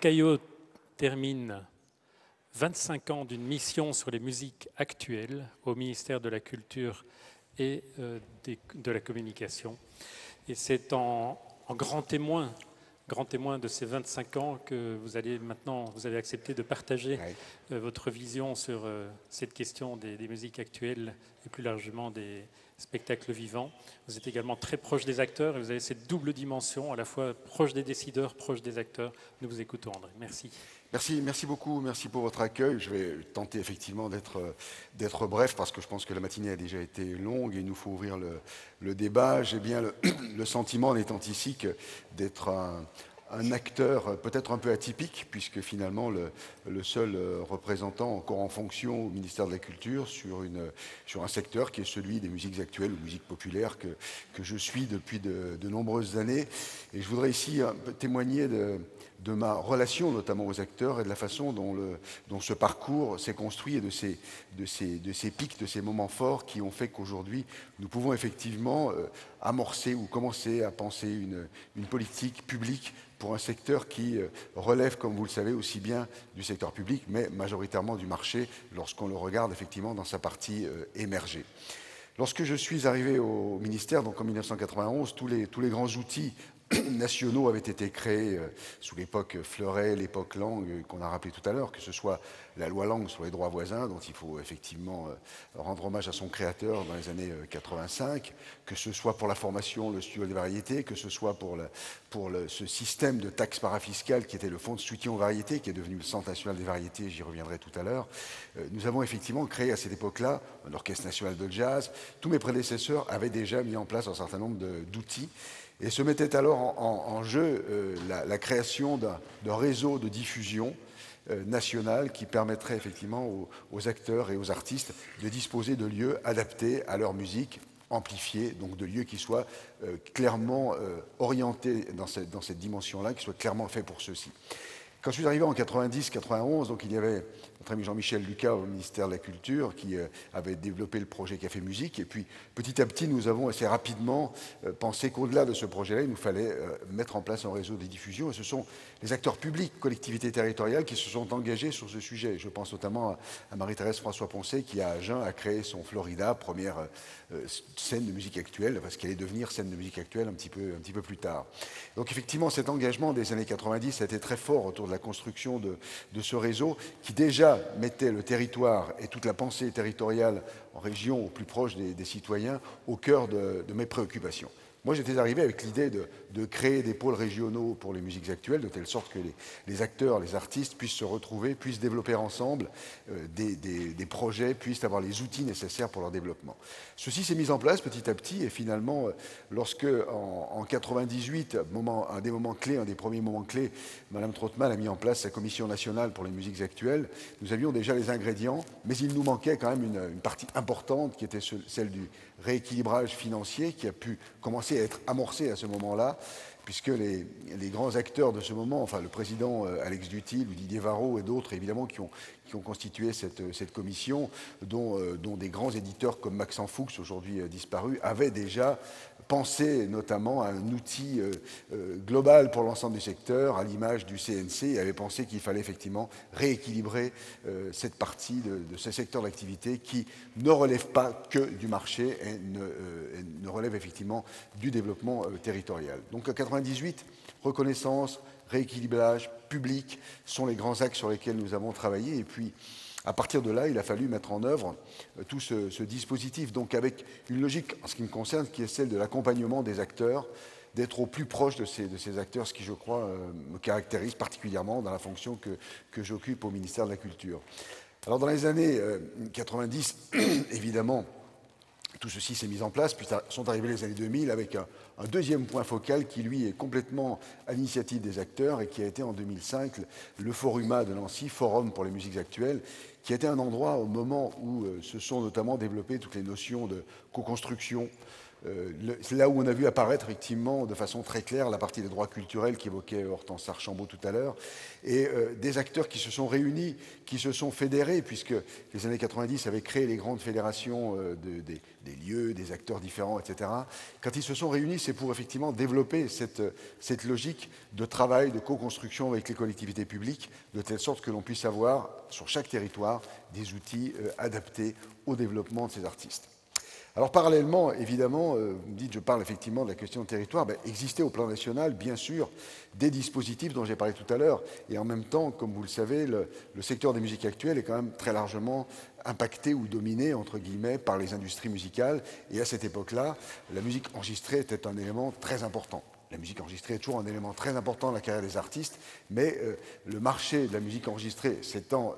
Caillot termine 25 ans d'une mission sur les musiques actuelles au ministère de la Culture et de la Communication. Et c'est en grand témoin de ces 25 ans que vous avez accepté de partager votre vision sur cette question des musiques actuelles et plus largement des spectacles vivants. Vous êtes également très proche des acteurs et vous avez cette double dimension, à la fois proche des décideurs, proche des acteurs. Nous vous écoutons, André. Merci. Merci beaucoup, merci pour votre accueil. Je vais tenter effectivement d'être bref parce que je pense que la matinée a déjà été longue et il nous faut ouvrir le débat. J'ai bien le sentiment en étant ici d'être un acteur peut-être un peu atypique, puisque finalement le seul représentant encore en fonction au ministère de la Culture sur un secteur qui est celui des musiques actuelles ou musiques populaires que je suis depuis de nombreuses années. Et je voudrais ici témoigner de ma relation notamment aux acteurs et de la façon dont ce parcours s'est construit et de ces pics, de ces moments forts qui ont fait qu'aujourd'hui nous pouvons effectivement amorcer ou commencer à penser une politique publique pour un secteur qui relève, comme vous le savez, aussi bien du secteur public, mais majoritairement du marché, lorsqu'on le regarde effectivement dans sa partie émergée. Lorsque je suis arrivé au ministère, donc en 1991, tous les grands outils nationaux avaient été créés sous l'époque Fleuret, l'époque Lang, qu'on a rappelé tout à l'heure, que ce soit la loi Lang sur les droits voisins, dont il faut effectivement rendre hommage à son créateur dans les années 85, que ce soit pour la formation, le studio des variétés, que ce soit pour ce système de taxe parafiscale qui était le fonds de soutien aux variétés, qui est devenu le Centre national des variétés, j'y reviendrai tout à l'heure. Nous avons effectivement créé à cette époque-là un orchestre national de jazz. Tous mes prédécesseurs avaient déjà mis en place un certain nombre d'outils. Et se mettait alors en jeu la création d'un réseau de diffusion national qui permettrait effectivement aux acteurs et aux artistes de disposer de lieux adaptés à leur musique, amplifiés, donc de lieux qui soient clairement orientés dans cette dimension-là, qui soient clairement faits pour ceux-ci. Quand je suis arrivé en 90-91, donc il y avait notre ami Jean-Michel Lucas au ministère de la Culture qui avait développé le projet Café Musique. Et puis petit à petit, nous avons assez rapidement pensé qu'au-delà de ce projet-là, il nous fallait mettre en place un réseau de diffusion. Et ce sont les acteurs publics, collectivités territoriales, qui se sont engagés sur ce sujet. Je pense notamment à Marie-Thérèse François-Poncet qui, à Agen, a créé son Florida, première scène de musique actuelle, parce qu'elle allait devenir scène de musique actuelle un petit peu plus tard. Donc effectivement, cet engagement des années 90 a été très fort autour de la construction de ce réseau qui déjà mettait le territoire et toute la pensée territoriale en région, au plus proche des citoyens, au cœur de mes préoccupations. Moi, j'étais arrivé avec l'idée de créer des pôles régionaux pour les musiques actuelles, de telle sorte que les acteurs, les artistes puissent se retrouver, puissent développer ensemble des projets, puissent avoir les outils nécessaires pour leur développement. Ceci s'est mis en place petit à petit, et finalement, lorsque, en 98, un des moments clés, un des premiers moments clés, Mme Trottmann a mis en place sa commission nationale pour les musiques actuelles, nous avions déjà les ingrédients, mais il nous manquait quand même une partie importante qui était celle du rééquilibrage financier qui a pu commencer à être amorcé à ce moment-là, puisque les grands acteurs de ce moment, enfin le président Alex Duthil ou Didier Varro et d'autres évidemment qui ont constitué cette commission, dont des grands éditeurs comme Maxence Fuchs, aujourd'hui disparu, avaient déjà pensé notamment à un outil global pour l'ensemble du secteur, à l'image du CNC, et avaient pensé qu'il fallait effectivement rééquilibrer cette partie de ce secteur d'activité qui ne relève pas que du marché et ne relève effectivement du développement territorial. Donc en 98, reconnaissance, rééquilibrage, public sont les grands axes sur lesquels nous avons travaillé. Et puis, à partir de là, il a fallu mettre en œuvre tout ce dispositif, donc avec une logique, en ce qui me concerne, qui est celle de l'accompagnement des acteurs, d'être au plus proche de ces acteurs, ce qui, je crois, me caractérise particulièrement dans la fonction que j'occupe au ministère de la Culture. Alors, dans les années 90, évidemment, tout ceci s'est mis en place, puis sont arrivées les années 2000 avec un deuxième point focal qui, lui, est complètement à l'initiative des acteurs et qui a été en 2005 le Foruma de Nancy, Forum pour les musiques actuelles, qui a été un endroit au moment où se sont notamment développées toutes les notions de co-construction, là où on a vu apparaître effectivement de façon très claire la partie des droits culturels qu'évoquait Hortense Archambault tout à l'heure, et des acteurs qui se sont réunis, qui se sont fédérés, puisque les années 90 avaient créé les grandes fédérations des lieux, des acteurs différents, etc. Quand ils se sont réunis, c'est pour effectivement développer cette logique de travail, de co-construction avec les collectivités publiques, de telle sorte que l'on puisse avoir sur chaque territoire des outils adaptés au développement de ces artistes. Alors parallèlement, évidemment, vous me dites, je parle effectivement de la question de territoire, existait au plan national, bien sûr, des dispositifs dont j'ai parlé tout à l'heure, et en même temps, comme vous le savez, le secteur des musiques actuelles est quand même très largement impacté ou dominé, entre guillemets, par les industries musicales, et à cette époque-là, la musique enregistrée était un élément très important. La musique enregistrée est toujours un élément très important dans la carrière des artistes, mais le marché de la musique enregistrée s'étant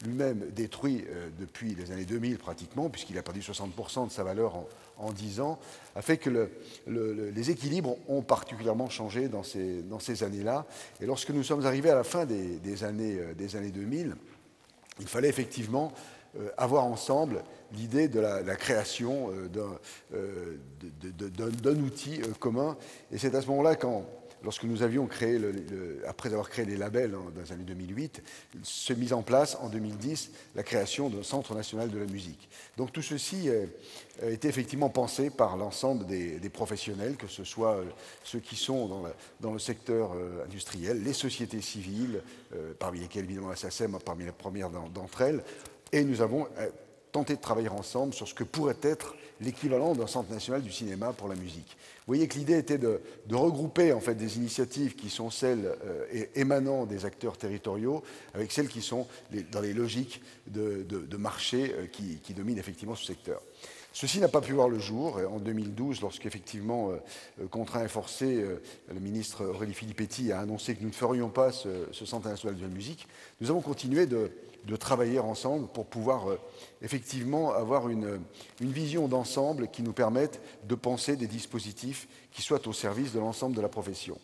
lui-même détruit depuis les années 2000 pratiquement, puisqu'il a perdu 60% de sa valeur en 10 ans, a fait que les équilibres ont particulièrement changé dans ces années-là. Et lorsque nous sommes arrivés à la fin des années 2000, il fallait effectivement avoir ensemble l'idée de la création d'un outil commun. Et c'est à ce moment-là, lorsque nous avions créé, après avoir créé les labels dans les années 2008, se mise en place en 2010 la création d'un Centre national de la musique. Donc tout ceci a été effectivement pensé par l'ensemble des professionnels, que ce soit ceux qui sont dans le secteur industriel, les sociétés civiles, parmi lesquelles évidemment la SACEM, parmi les premières d'entre elles, et nous avons tenté de travailler ensemble sur ce que pourrait être l'équivalent d'un centre national du cinéma pour la musique. Vous voyez que l'idée était de regrouper en fait des initiatives qui sont celles émanant des acteurs territoriaux avec celles qui sont dans les logiques de marché qui dominent effectivement ce secteur. Ceci n'a pas pu voir le jour en 2012, lorsqu'effectivement, contraint et forcé, le ministre Aurélie Filippetti a annoncé que nous ne ferions pas ce Centre national de la musique. Nous avons continué de travailler ensemble pour pouvoir effectivement avoir une vision d'ensemble qui nous permette de penser des dispositifs qui soient au service de l'ensemble de la profession.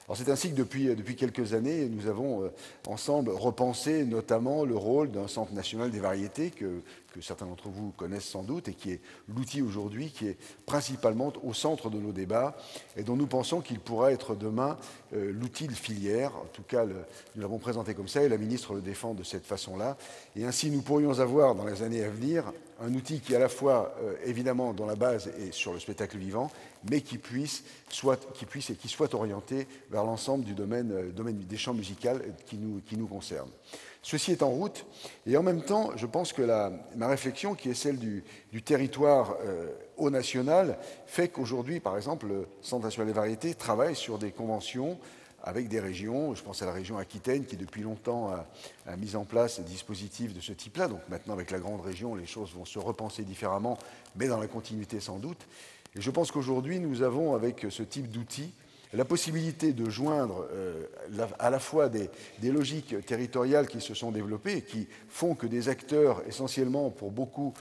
Alors c'est ainsi que depuis quelques années, nous avons ensemble repensé notamment le rôle d'un Centre national des variétés que certains d'entre vous connaissent sans doute et qui est l'outil aujourd'hui qui est principalement au centre de nos débats et dont nous pensons qu'il pourra être demain l'outil de filière. En tout cas, nous l'avons présenté comme ça et la ministre le défend de cette façon-là. Et ainsi, nous pourrions avoir dans les années à venir un outil qui à la fois, évidemment, dont la base est sur le spectacle vivant, mais qui puisse et qui soit orienté vers l'ensemble du domaine des champs musicaux qui nous concerne. Ceci est en route, et en même temps, je pense que ma réflexion, qui est celle du territoire au national, fait qu'aujourd'hui, par exemple, le Centre national des variétés travaille sur des conventions avec des régions. Je pense à la région Aquitaine, qui depuis longtemps a mis en place des dispositifs de ce type-là. Donc maintenant, avec la grande région, les choses vont se repenser différemment, mais dans la continuité sans doute. Et je pense qu'aujourd'hui, nous avons, avec ce type d'outils, la possibilité de joindre à la fois des logiques territoriales qui se sont développées et qui font que des acteurs, essentiellement pour beaucoup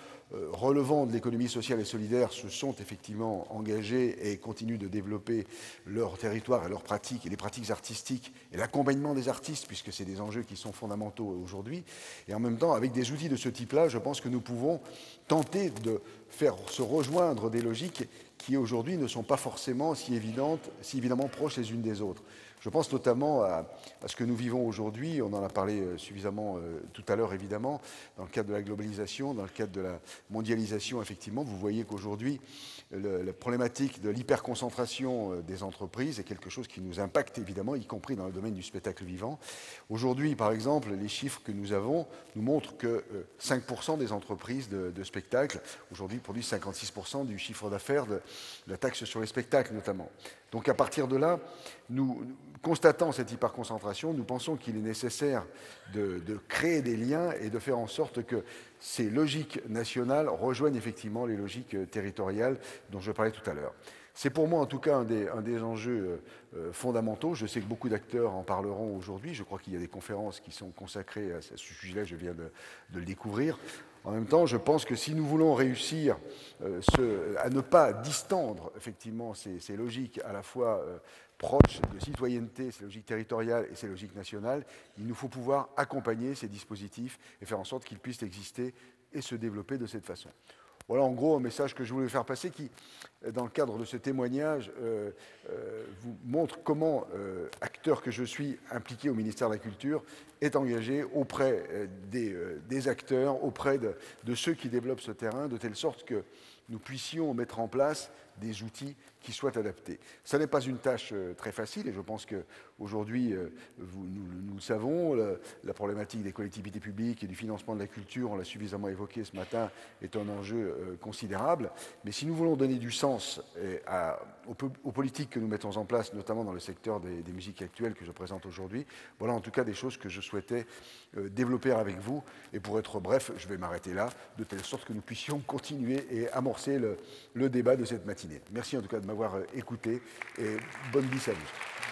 relevant de l'économie sociale et solidaire, se sont effectivement engagés et continuent de développer leur territoire et leurs pratiques, et les pratiques artistiques, et l'accompagnement des artistes, puisque c'est des enjeux qui sont fondamentaux aujourd'hui. Et en même temps, avec des outils de ce type-là, je pense que nous pouvons tenter de faire se rejoindre des logiques qui aujourd'hui ne sont pas forcément si évidemment proches les unes des autres. Je pense notamment à ce que nous vivons aujourd'hui, on en a parlé suffisamment tout à l'heure évidemment, dans le cadre de la globalisation, dans le cadre de la mondialisation, effectivement, vous voyez qu'aujourd'hui, la problématique de l'hyperconcentration des entreprises est quelque chose qui nous impacte évidemment, y compris dans le domaine du spectacle vivant. Aujourd'hui, par exemple, les chiffres que nous avons nous montrent que 5% des entreprises de spectacle, aujourd'hui, produisent 56% du chiffre d'affaires de la taxe sur les spectacles notamment. Donc à partir de là, nous constatant cette hyperconcentration, nous pensons qu'il est nécessaire de créer des liens et de faire en sorte que ces logiques nationales rejoignent effectivement les logiques territoriales dont je parlais tout à l'heure. C'est pour moi en tout cas un des enjeux fondamentaux. Je sais que beaucoup d'acteurs en parleront aujourd'hui. Je crois qu'il y a des conférences qui sont consacrées à ce sujet-là, je viens de le découvrir. En même temps, je pense que si nous voulons réussir à ne pas distendre effectivement ces logiques à la fois proches de citoyenneté, ces logiques territoriales et ces logiques nationales, il nous faut pouvoir accompagner ces dispositifs et faire en sorte qu'ils puissent exister et se développer de cette façon. Voilà en gros un message que je voulais faire passer qui, dans le cadre de ce témoignage, vous montre comment, acteur que je suis impliqué au ministère de la Culture, est engagé auprès des acteurs, auprès de ceux qui développent ce terrain, de telle sorte que nous puissions mettre en place des outils qui soient adaptés. Ce n'est pas une tâche très facile, et je pense qu'aujourd'hui, nous le savons, la problématique des collectivités publiques et du financement de la culture, on l'a suffisamment évoqué ce matin, est un enjeu considérable. Mais si nous voulons donner du sens aux politiques que nous mettons en place, notamment dans le secteur des musiques actuelles que je présente aujourd'hui, voilà en tout cas des choses que je souhaitais développer avec vous. Et pour être bref, je vais m'arrêter là, de telle sorte que nous puissions continuer et amorcer le débat de cette matinée. Merci en tout cas de m'avoir écouté et bonne bis à vous.